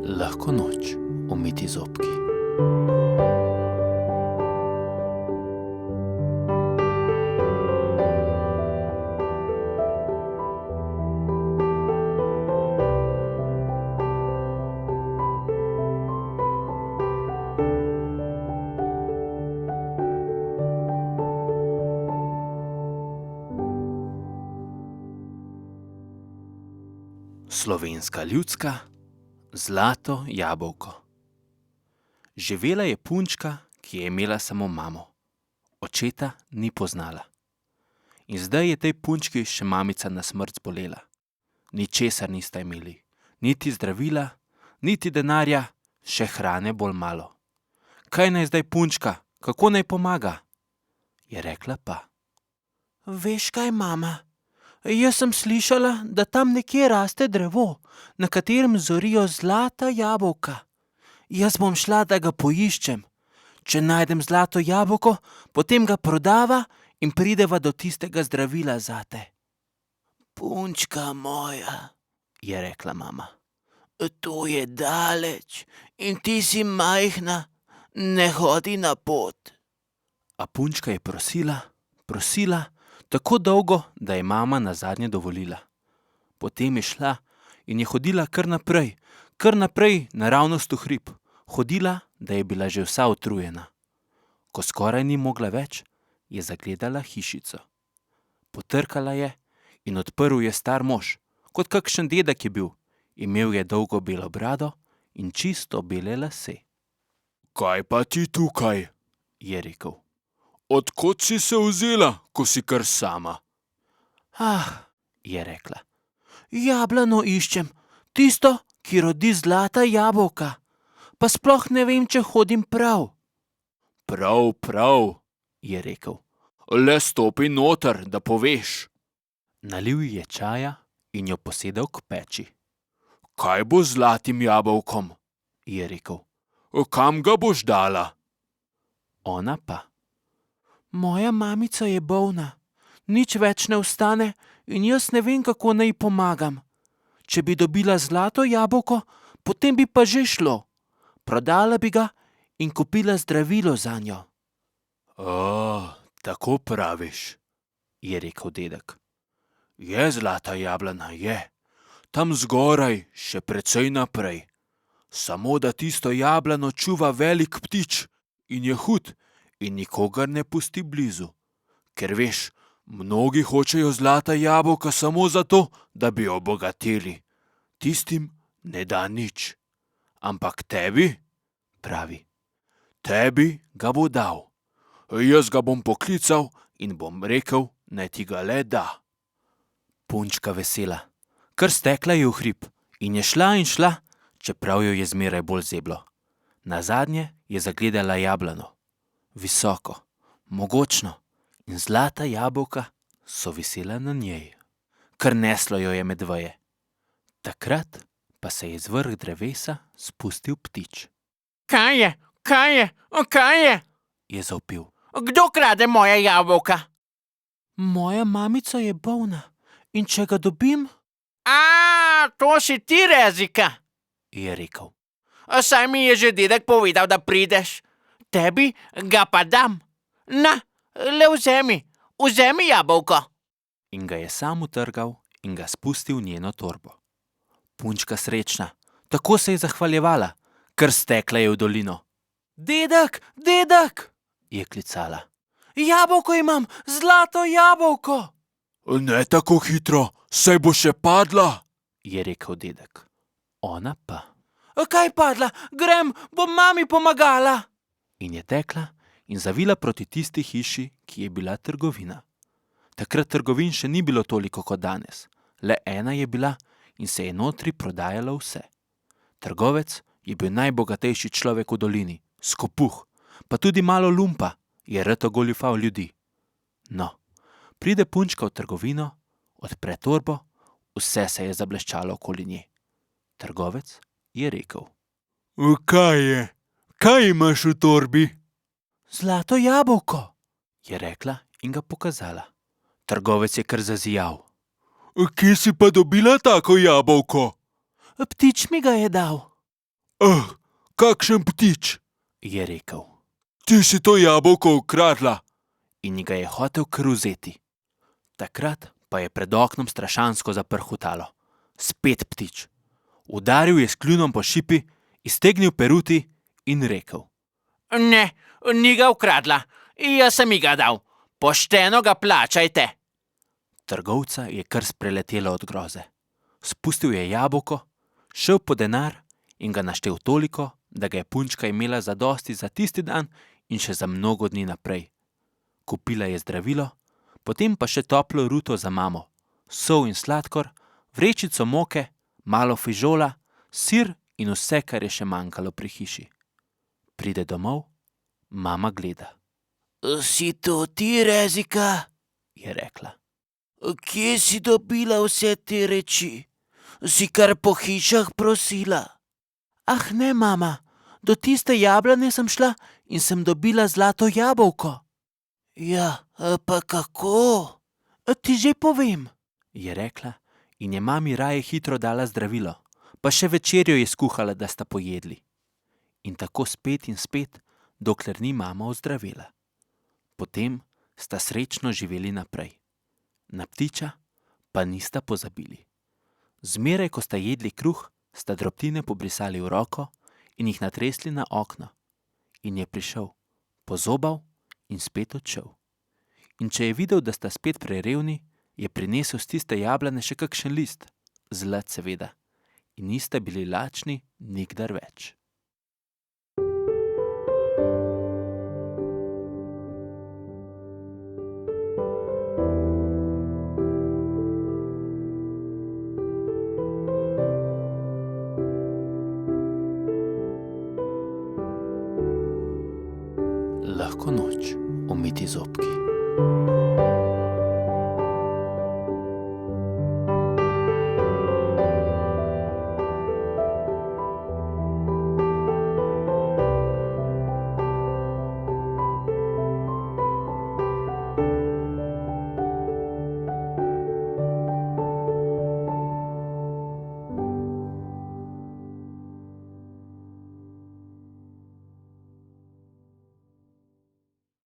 Lahko noč, umiti zobki. Slovenska ljudska zlato jabolko. Živela je punčka, ki je imela samo mamo. Očeta ni poznala. In zdaj je tej punčki še mamica na smrt zbolela. Ničesar nista imeli, niti zdravila, niti denarja, še hrane bolj malo. Kaj naj zdaj punčka, kako naj pomaga? Je rekla pa: Veš kaj, mama? Jaz sem slišala, da tam nekje raste drevo, na katerem zorijo zlata jabolka. Jaz bom šla, da ga poiščem. Če najdem zlato jabolko, potem ga prodava in prideva do tistega zdravila zate. Punčka moja, je rekla mama, to je daleč in ti si majhna, ne hodi na pot. A punčka je prosila, tako dolgo, da je mama nazadnje dovolila. Potem je šla in je hodila kar naprej, naravnost v hrib. Hodila, da je bila že vsa utrujena. Ko skoraj ni mogla več, je zagledala hišico. Potrkala je in odprl je star mož, kot kakšen dedek je bil. Imel je dolgo belo brado in čisto bele lase. Kaj pa ti tukaj? Je rekel. Od kod si se vzela, ko si kar sama? Je rekla. Jablano iščem, tisto, ki rodi zlata jabolka. Pa sploh ne vem, če hodim prav. Prav, Je rekel. le stopi noter, da poveš. Nalil je čaja in jo posedel k peči. Kaj bo z zlatim jabolkom? Je rekel. Kam ga boš dala? Ona pa: Moja mamica je bolna, nič več ne ostane in jaz ne vem, kako naj ji pomagam. Če bi dobila zlato jabolko, potem bi pa že šlo. Prodala bi ga in kupila zdravilo zanjo. Tako praviš, Je rekel dedek. je zlata jablana, je. Tam zgoraj, še precej naprej. Samo da tisto jablano čuva velik ptič in je hud in nikogar ne pusti blizu. Ker veš, mnogi hočejo zlata jabolka samo zato, da bi obogateli. Tistim ne da nič. Ampak tebi, Pravi. tebi ga bo dal. Jaz ga bom poklical in bom rekel, naj ti ga le da. Punčka vesela. Kar stekla je v hrib in je šla, čeprav jo je zmeraj bolj zeblo. Nazadnje je zagledala jablano. Visoko, mogočno in zlata jabolka so visela na njej. Kar neslo jo je med veje. Takrat pa se je z vrh drevesa spustil ptič. Kaj je? Je zavpil. Kdo krade moja jabolka? Moja mamica je bolna in če ga dobim... To si ti, Rezika, Je rekel. Saj mi je že dedek povedal, da prideš. Tebi ga pa dam. Na, le vzemi jabolko. In ga je sam utrgal in ga spustil v njeno torbo. Punčka srečna, tako se je zahvaljevala, kar stekla je v dolino. Dedek, Je klicala. jabolko imam, zlato jabolko. Ne tako hitro, saj bo še padla. Je rekel dedek. Ona pa. Kaj padla? Grem, bom mami pomagala. In je tekla in zavila proti tisti hiši, ki je bila trgovina. Takrat trgovin še ni bilo toliko kot danes. Le ena je bila in se je notri prodajalo vse. Trgovec je bil najbogatejši človek v dolini, skopuh, pa tudi malo lumpa, je rad ogoljufal ljudi. No, pride punčka v trgovino, odpre torbo, vse se je zableščalo okoli nje. Trgovec je rekel. Kaj je? Kaj imaš v torbi? Zlato jabolko. Je rekla in ga pokazala. Trgovec je kar zazijal. Kje si pa dobila tako jabolko? Ptič mi ga je dal. Kakšen ptič! je rekel. Ti si to jabolko ukradla. In ga je hotel kar vzeti. Takrat pa je pred oknom strašansko zaprhutalo. Spet ptič. Udaril je s kljunom po šipi, iztegnil peruti in rekel. Ne, ni ga ukradla, jaz sem ji ga dal. Pošteno ga plačajte. Trgovca je kar spreletelo od groze. Spustil je jabolko, šel po denar in ga naštel toliko, da ga je punčka imela zadosti za tisti dan in še za mnogo dni naprej. Kupila je zdravilo, potem pa še toplo ruto za mamo, sol in sladkor, vrečico moke, malo fižola, sir in vse, kar je še manjkalo pri hiši. Pride domov, mama gleda. Si to ti, Rezika? Je rekla. Kje si dobila vse te reči? Si kar po hišah prosila? Ah ne, mama, do tiste jablane sem šla in sem dobila zlato jabolko. Ja, pa kako? Ti že povem, je rekla in je mami raje hitro dala zdravilo, pa še večerjo je skuhala, da sta pojedli. In tako spet in spet, dokler ni mama ozdravela. Potem sta srečno živeli naprej. Na ptiča pa nista pozabili. Zmeraj, ko sta jedli kruh, sta drobtine pobrisali v roko in jih natresli na okno. In je prišel, pozobal in spet odšel. In če je videl, da sta spet prerevni, je prinesel s tiste jablane še kakšen list, zlat seveda, in nista bili lačni nikdar več. Lahko noč, umiti zobki.